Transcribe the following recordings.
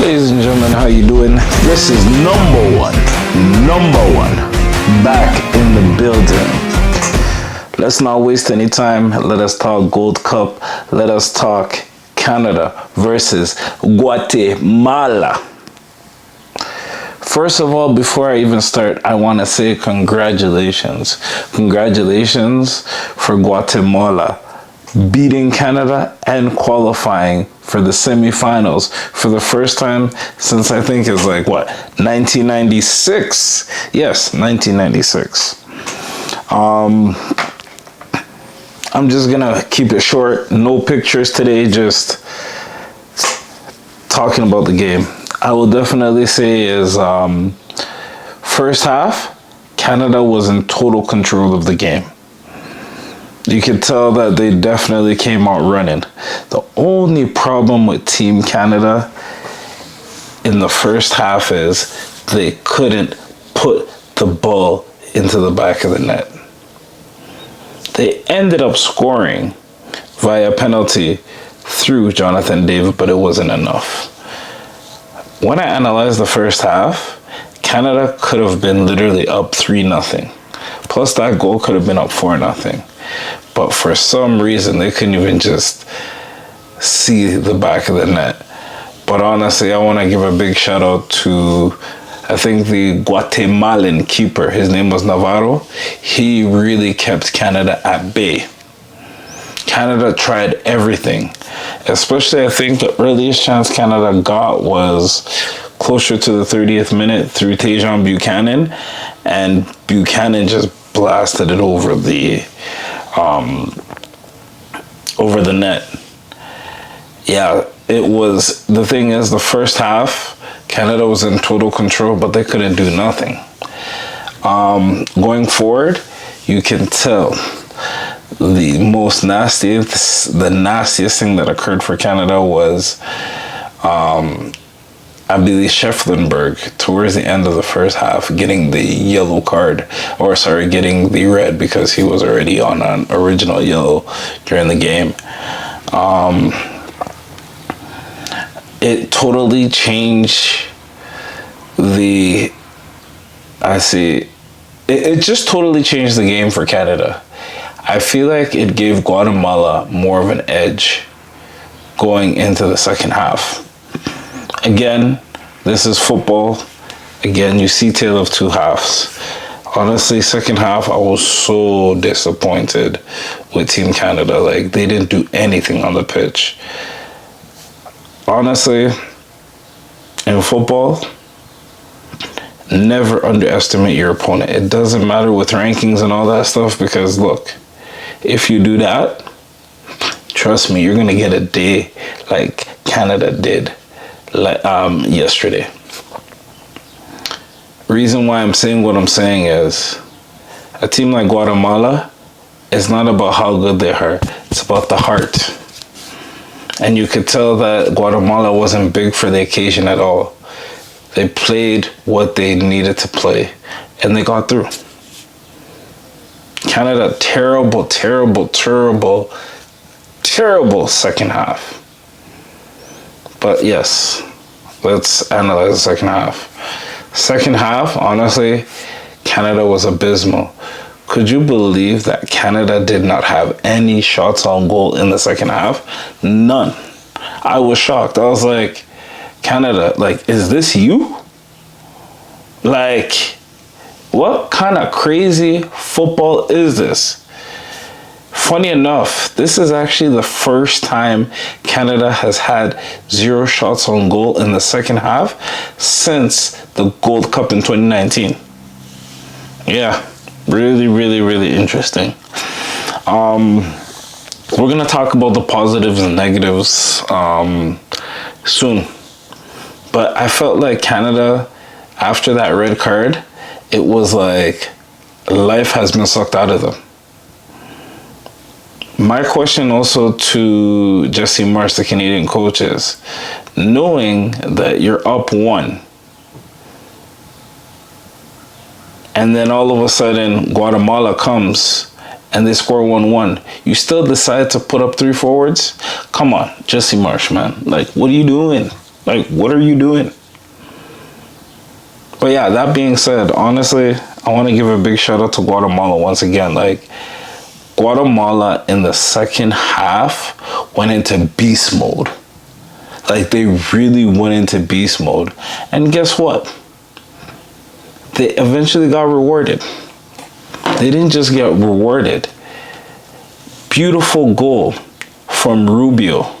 Ladies and gentlemen, how you doing? This is number one, back in the building. Let's not waste any time. Let us talk Gold Cup. Let us talk Canada versus Guatemala. First of all, before I even start, I want to say congratulations. Congratulations for Guatemala beating Canada and qualifying for the semifinals for the first time since I think it's 1996. Yes, 1996. I'm just gonna keep it short. No pictures today, just talking about the game. I will definitely say is first half, Canada was in total control of the game. You could tell that they definitely came out running. The only problem with Team Canada in the first half is they couldn't put the ball into the back of the net. They ended up scoring via penalty through Jonathan David, but it wasn't enough. When I analyzed the first half, Canada could have been literally up 3-0. Plus that goal could have been up 4-0. But for some reason, they couldn't even just see the back of the net. But honestly, I want to give a big shout out to, I think, the Guatemalan keeper. His name was Navarro. He really kept Canada at bay. Canada tried everything. Especially, I think, the earliest chance Canada got was closer to the 30th minute through Tejan Buchanan. And Buchanan just blasted it over the net. Yeah, it was, the thing is, the first half, Canada was in total control, but they couldn't do nothing. Going forward, you can tell the nastiest thing that occurred for Canada was I believe Schefflenberg, towards the end of the first half, getting the yellow card, getting the red because he was already on an original yellow during the game. It totally changed it just totally changed the game for Canada. I feel like it gave Guatemala more of an edge going into the second half. Again, this is football. Again, you see tale of two halves. Honestly, second half, I was so disappointed with Team Canada. They didn't do anything on the pitch. Honestly, in football, never underestimate your opponent. It doesn't matter with rankings and all that stuff, because look, if you do that, trust me, you're going to get a day like Canada did yesterday. Reason why I'm saying what I'm saying is a team like Guatemala, it's not about how good they are, it's about the heart. And you could tell that Guatemala wasn't big for the occasion at all. They played what they needed to play, and they got through. Canada, terrible second half. But yes, let's analyze the second half. Second half, honestly, Canada was abysmal. Could you believe that Canada did not have any shots on goal in the second half? None. I was shocked. I was like, Canada, is this you? What kind of crazy football is this? Funny enough, this is actually the first time Canada has had 0 shots on goal in the second half since the Gold Cup in 2019. Yeah, really interesting. We're going to talk about the positives and negatives soon. But I felt like Canada, after that red card, it was like life has been sucked out of them. My question also to Jesse Marsh, the Canadian coach, is knowing that you're up 1 and then all of a sudden Guatemala comes and they score 1-1, you still decide to put up 3 forwards? Come on, Jesse Marsh, man. What are you doing? Like, what are you doing? But yeah, that being said, honestly, I want to give a big shout out to Guatemala once again. Like, Guatemala in the second half went into beast mode. Like, they really went into beast mode. And guess what? They eventually got rewarded. They didn't just get rewarded. Beautiful goal from Rubio.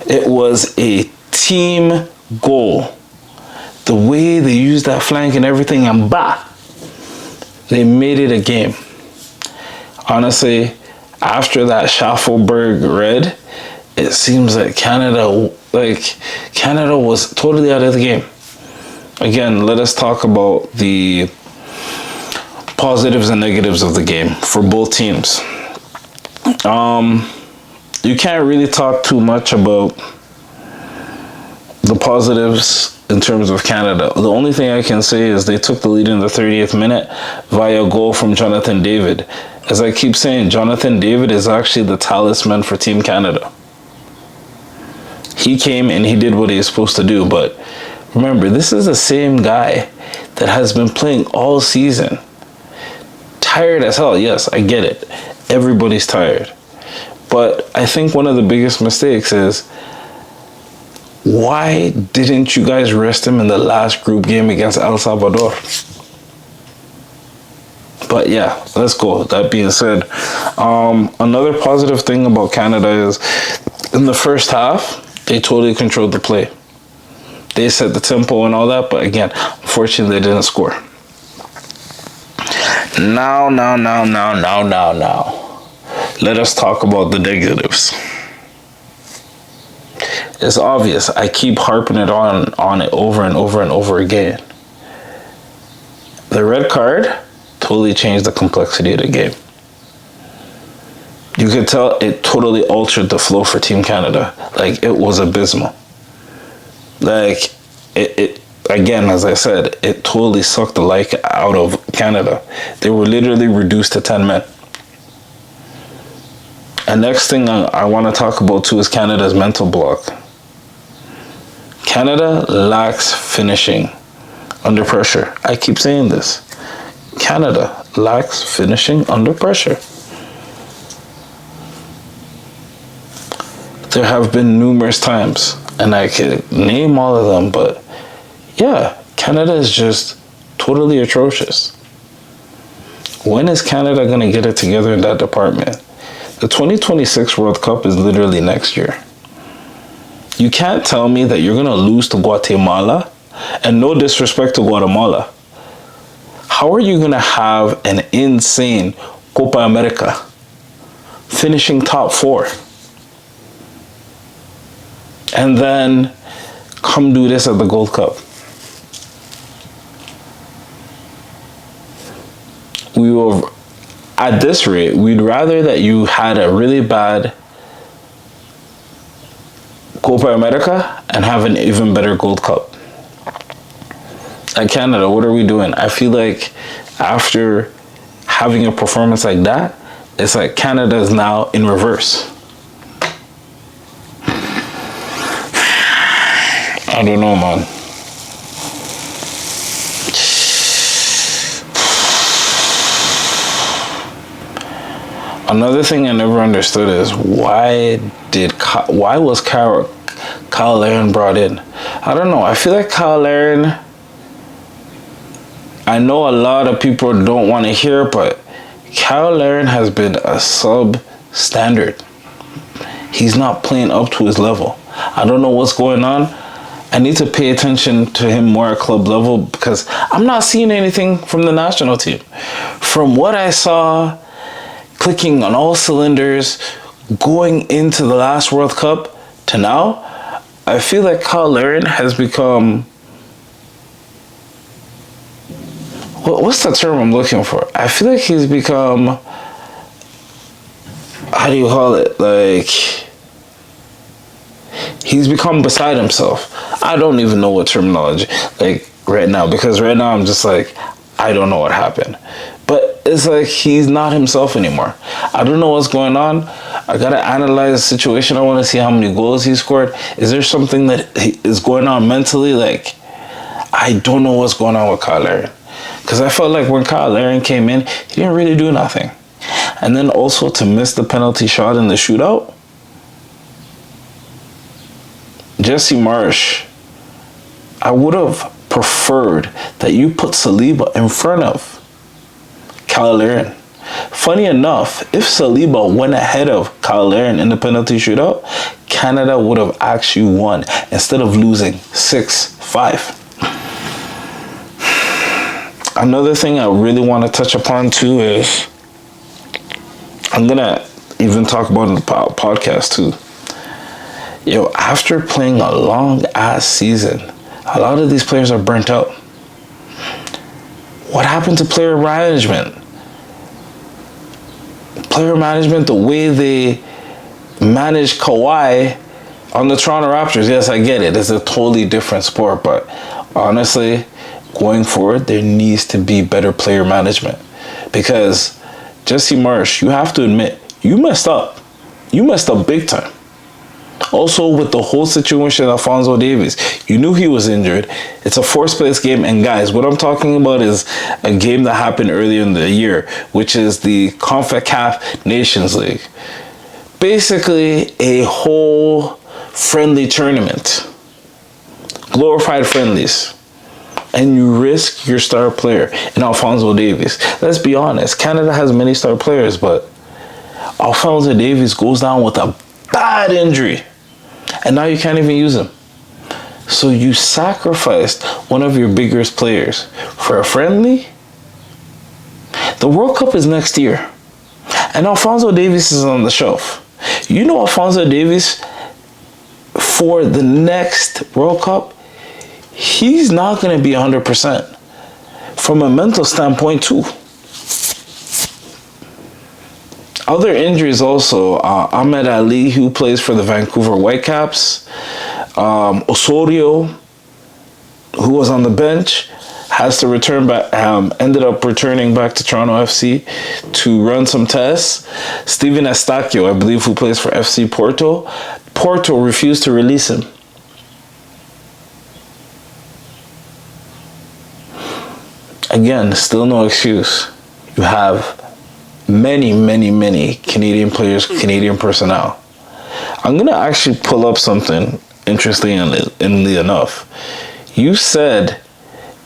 It was a team goal. The way they used that flank and everything, and they made it a game. Honestly, after that Schaffelberg red, it seems like Canada was totally out of the game. Again, let us talk about the positives and negatives of the game for both teams. You can't really talk too much about the positives in terms of Canada. The only thing I can say is they took the lead in the 30th minute via a goal from Jonathan David. As I keep saying, Jonathan David is actually the talisman for Team Canada. He came and he did what he was supposed to do, but remember, this is the same guy that has been playing all season. Tired as hell, yes, I get it. Everybody's tired. But I think one of the biggest mistakes is, why didn't you guys rest him in the last group game against El Salvador? But yeah, let's go. That being said, another positive thing about Canada is in the first half, they totally controlled the play. They set the tempo and all that, but again, unfortunately, they didn't score. Now. Let us talk about the negatives. It's obvious. I keep harping it on it over and over and over again. The red card totally changed the complexity of the game. You could tell it totally altered the flow for Team Canada. Like, it was abysmal. Like, it again, as I said, it totally sucked the life out of Canada. They were literally reduced to 10 men. And next thing I want to talk about too is Canada's mental block. Canada lacks finishing under pressure. I keep saying this. Canada lacks finishing under pressure. There have been numerous times, and I could name all of them, but yeah, Canada is just totally atrocious. When is Canada going to get it together in that department? The 2026 World Cup is literally next year. You can't tell me that you're going to lose to Guatemala, and no disrespect to Guatemala. How are you going to have an insane Copa America finishing top 4? And then come do this at the Gold Cup. We will, at this rate, we'd rather that you had a really bad Copa America and have an even better Gold Cup. At Canada, what are we doing? I feel like after having a performance like that, it's like Canada is now in reverse. I don't know, man. Another thing I never understood is why was Kyle Larin brought in? I don't know. I feel like Kyle Larin, I know a lot of people don't want to hear it, but Kyle Larin has been a substandard. He's not playing up to his level. I don't know what's going on. I need to pay attention to him more at club level because I'm not seeing anything from the national team. From what I saw, clicking on all cylinders, going into the last World Cup to now, I feel like Kyle Larin has become, what's the term I'm looking for? I feel like he's become, how do you call it? Like, he's become beside himself. I don't even know what terminology, like right now, because right now I'm just like, I don't know what happened. But it's like he's not himself anymore. I don't know what's going on. I gotta analyze the situation. I want to see how many goals he scored. Is there something that is going on mentally? Like, I don't know what's going on with Kyle Larin. Because I felt like when Kyle Larin came in, he didn't really do nothing. And then also to miss the penalty shot in the shootout. Jesse Marsh, I would have preferred that you put Saliba in front of Kyle Larin. Funny enough, if Saliba went ahead of Kyle Larin in the penalty shootout, Canada would have actually won instead of losing 6-5. Another thing I really want to touch upon too is, I'm going to even talk about in the podcast too. Yo, after playing a long ass season, a lot of these players are burnt out. What happened to player management? Player management, the way they manage Kawhi on the Toronto Raptors. Yes, I get it. It's a totally different sport, but honestly, going forward, there needs to be better player management. Because Jesse Marsh, you have to admit, you messed up. You messed up big time. Also, with the whole situation of Alphonso Davies, you knew he was injured. It's a fourth place game. And guys, what I'm talking about is a game that happened earlier in the year, which is the CONCACAF Nations League. Basically, a whole friendly tournament. Glorified friendlies. And you risk your star player in Alphonso Davies. Let's be honest, Canada has many star players, but Alphonso Davies goes down with a bad injury. And now you can't even use him. So you sacrificed one of your biggest players for a friendly? The World Cup is next year. And Alphonso Davies is on the shelf. You know Alphonso Davies, for the next World Cup, he's not going to be 100% from a mental standpoint too. Other injuries also, Ahmed Ali, who plays for the Vancouver Whitecaps, Osorio, who was on the bench, has to return back, ended up returning back to Toronto FC to run some tests. Steven Estacio, I believe, who plays for FC Porto. Porto refused to release him. Again, still no excuse. You have many Canadian players, Canadian personnel. I'm going to actually pull up something interestingly enough. You said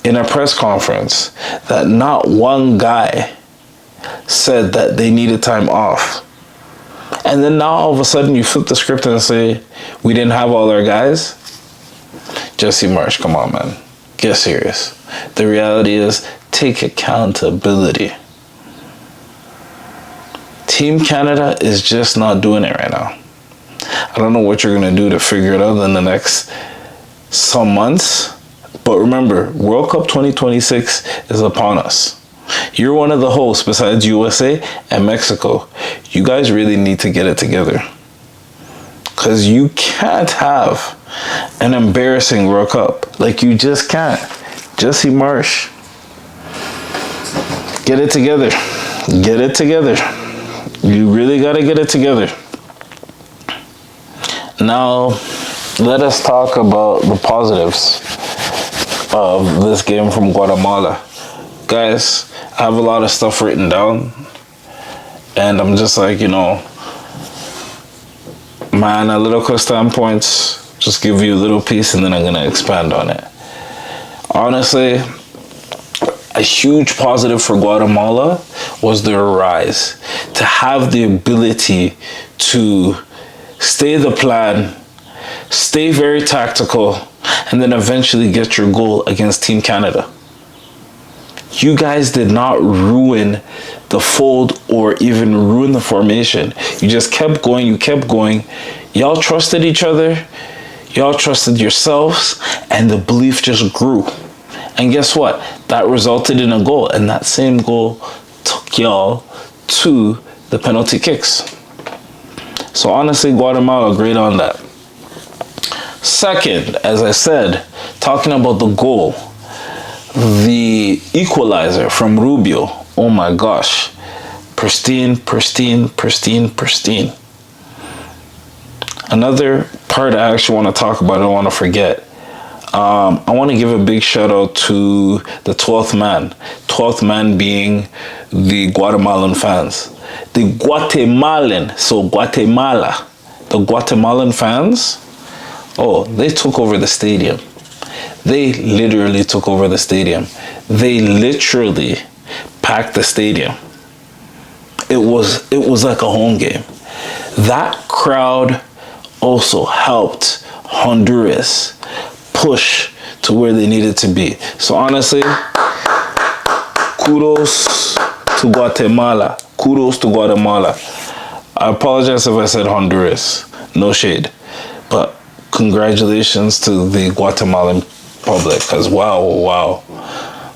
in a press conference that not one guy said that they needed time off. And then now all of a sudden you flip the script and say, we didn't have all our guys? Jesse Marsh, come on, man. Get serious. The reality is, take accountability. Team Canada is just not doing it right now. I don't know what you're going to do to figure it out in the next some months. But remember, World Cup 2026 is upon us. You're one of the hosts besides USA and Mexico. You guys really need to get it together. Because you can't have an embarrassing World Cup. Like, you just can't. Jesse Marsh. Get it together. Get it together. You really got to get it together. Now, let us talk about the positives of this game from Guatemala. Guys, I have a lot of stuff written down. And I'm just like, my analytical standpoints, just give you a little piece and then I'm going to expand on it. Honestly, a huge positive for Guatemala was their rise. To have the ability to stay the plan, stay very tactical, and then eventually get your goal against Team Canada. You guys did not ruin the fold or even ruin the formation. You just kept going, you kept going. Y'all trusted each other, y'all trusted yourselves, and the belief just grew. And guess what? That resulted in a goal, and that same goal took y'all to the penalty kicks. So honestly, Guatemala, great on that. Second, as I said, talking about the goal, the equalizer from Rubio. Oh my gosh. Pristine. Another part I actually want to talk about, I don't want to forget. I want to give a big shout out to the 12th man. 12th man being the Guatemalan fans. The Guatemalan, so Guatemala. The Guatemalan fans, oh, they took over the stadium. They literally took over the stadium. They literally packed the stadium. It was like a home game. That crowd also helped Honduras push to where they needed to be. So honestly, kudos to Guatemala. Kudos to Guatemala. I apologize if I said Honduras. No shade. But congratulations to the Guatemalan public, because wow.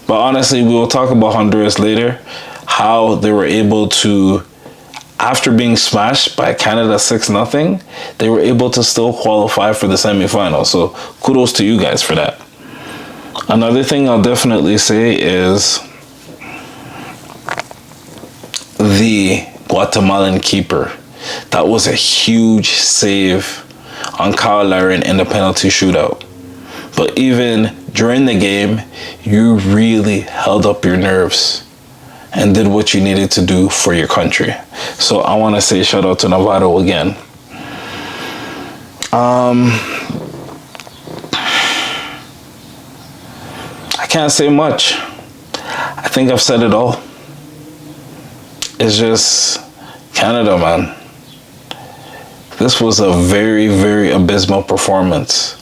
But honestly, we will talk about Honduras later, how they were able to, after being smashed by Canada 6-0, they were able to still qualify for the semifinals. So kudos to you guys for that. Another thing I'll definitely say is the Guatemalan keeper. That was a huge save on Kyle Larin in the penalty shootout. But even during the game, you really held up your nerves and did what you needed to do for your country. So I want to say shout out to Navarro again. I can't say much. I think I've said it all. It's just Canada, man. This was a very, very abysmal performance.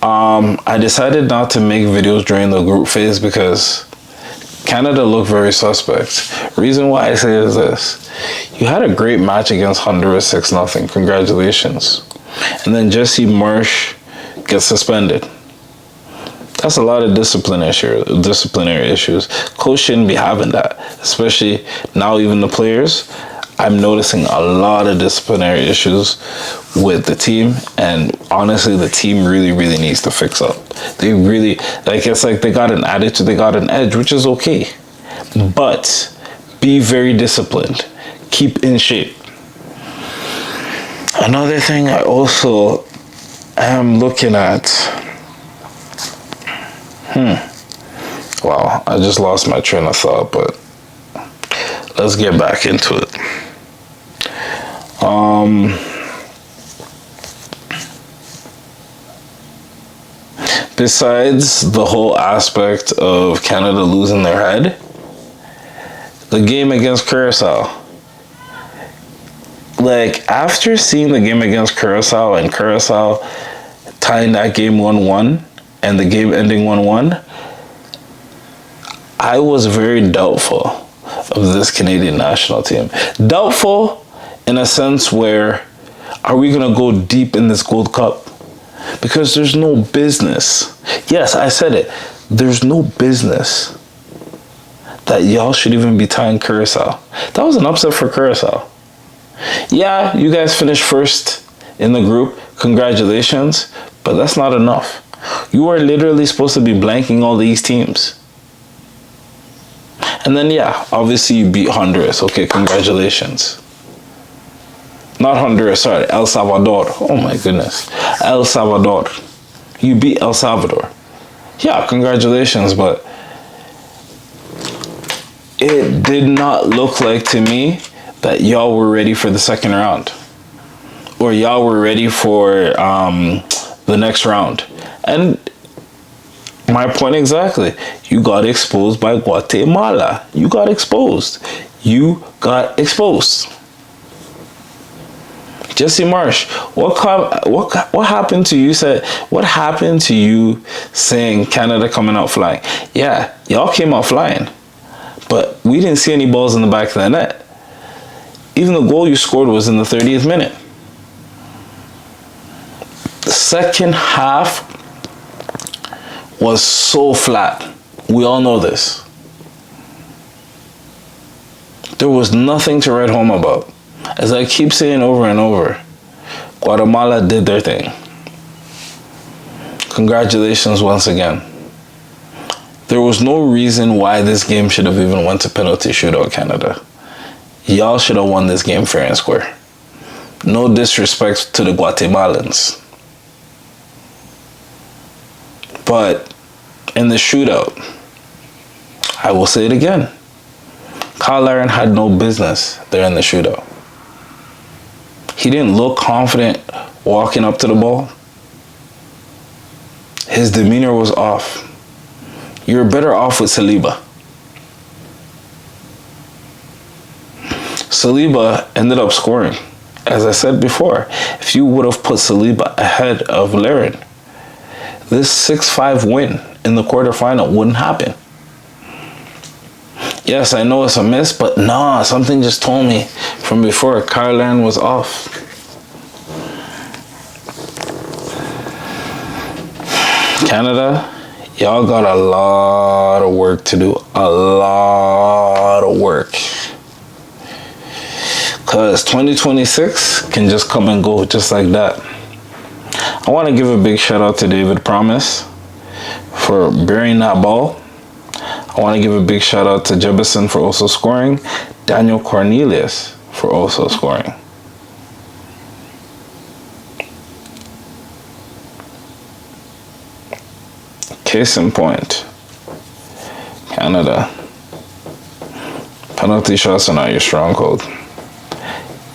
I decided not to make videos during the group phase because Canada looked very suspect. Reason why I say is this. You had a great match against Honduras 6-0. Congratulations. And then Jesse Marsh gets suspended. That's a lot of disciplinary issues. Coach shouldn't be having that. Especially now, even the players, I'm noticing a lot of disciplinary issues with the team, and honestly, the team really needs to fix up. They really, it's like they got an attitude, they got an edge, which is okay. But be very disciplined. Keep in shape. Another thing I also am looking at. Wow, I just lost my train of thought, but let's get back into it. Besides the whole aspect of Canada losing their head, the game against Curacao. After seeing the game against Curacao and Curacao tying that game 1-1 and the game ending 1-1, I was very doubtful of this Canadian national team. Doubtful in a sense where, are we going to go deep in this Gold Cup? Because there's no business. Yes, I said it. There's no business that y'all should even be tying Curacao. That was an upset for Curacao. Yeah, you guys finished first in the group. Congratulations. But that's not enough. You are literally supposed to be blanking all these teams. And then, yeah, obviously you beat Honduras. Okay, congratulations. Not Honduras, sorry, El Salvador. Oh my goodness. El Salvador. You beat El Salvador. Yeah, congratulations, but it did not look like to me that y'all were ready for the second round. Or y'all were ready for the next round. And my point exactly. You got exposed by Guatemala. You got exposed. Jesse Marsh, what happened to you? What happened to you saying Canada coming out flying? Yeah, y'all came out flying, but we didn't see any balls in the back of the net. Even the goal you scored was in the 30th minute. The second half was so flat. We all know this. There was nothing to write home about. As I keep saying over and over, Guatemala did their thing. Congratulations once again. There was no reason why this game should have even went to penalty shootout, Canada. Y'all should have won this game fair and square. No disrespect to the Guatemalans. But in the shootout, I will say it again. Kyle Larin had no business there in the shootout. He didn't look confident walking up to the ball. His demeanor was off. You're better off with Saliba. Saliba ended up scoring. As I said before, if you would have put Saliba ahead of Larin, this 6-5 win in the quarterfinal wouldn't happen. Yes, I know it's a miss, but nah, something just told me from before Kyle Larin was off. Canada, y'all got a lot of work to do. A lot of work. Because 2026 can just come and go just like that. I want to give a big shout out to David Promise for burying that ball. I want to give a big shout out to Jebison for also scoring. Daniel Cornelius for also scoring. Case in point, Canada. Penalty shots are not your stronghold.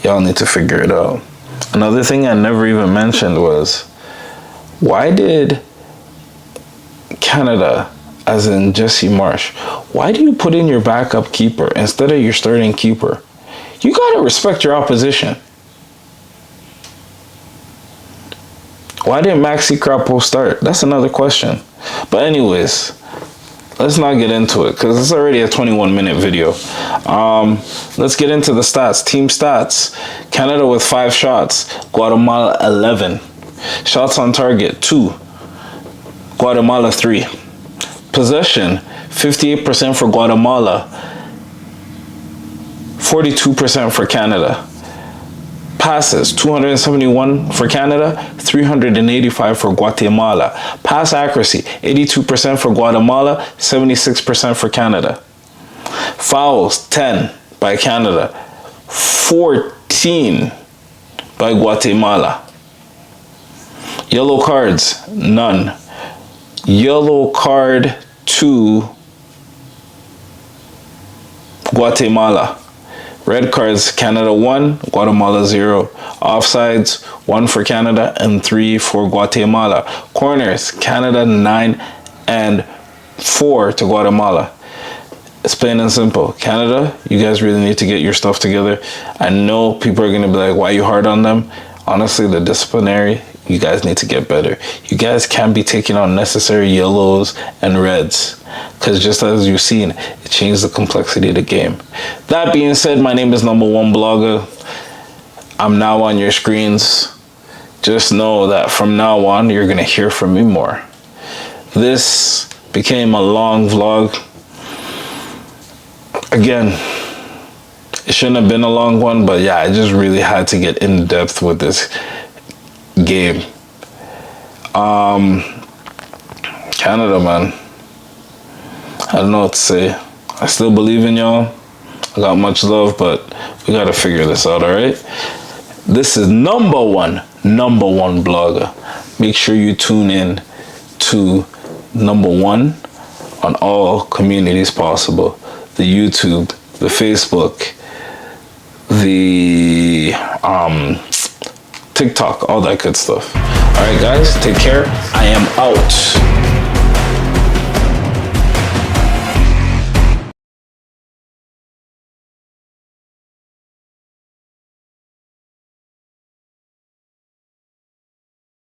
Y'all need to figure it out. Another thing I never even mentioned was, why did Canada, as in Jesse Marsh, why do you put in your backup keeper instead of your starting keeper? You gotta respect your opposition. Why didn't Maxi Crapo start? That's another question. But anyways, let's not get into it because it's already a 21-minute video. Let's get into the stats. Team stats. Canada with 5 shots. Guatemala 11. Shots on target 2. Guatemala 3. Possession 58% for Guatemala. 42% for Canada. Passes 271 for Canada, 385 for Guatemala. Pass accuracy 82% for Guatemala, 76% for Canada. Fouls 10 by Canada, 14 by Guatemala. Yellow cards, none. Yellow card to Guatemala. Red cards, Canada 1, Guatemala 0. Offsides, 1 for Canada and 3 for Guatemala. Corners, Canada 9 and 4 to Guatemala. It's plain and simple. Canada, you guys really need to get your stuff together. I know people are going to be like, why are you hard on them? Honestly, the disciplinary, you guys need to get better. You guys can't be taking on necessary yellows and reds. Because just as you've seen, it changed the complexity of the game. That being said, my name is Number One Blogger. I'm now on your screens. Just know that from now on, you're going to hear from me more. This became a long vlog. Again, it shouldn't have been a long one, but yeah, I just really had to get in depth with this game. Canada, man. I don't know what to say. I still believe in y'all. I got much love, but we got to figure this out, all right? This is number one blogger. Make sure you tune in to Number One on all communities possible. The YouTube, the Facebook, the TikTok, all that good stuff. All right, guys, take care. I am out.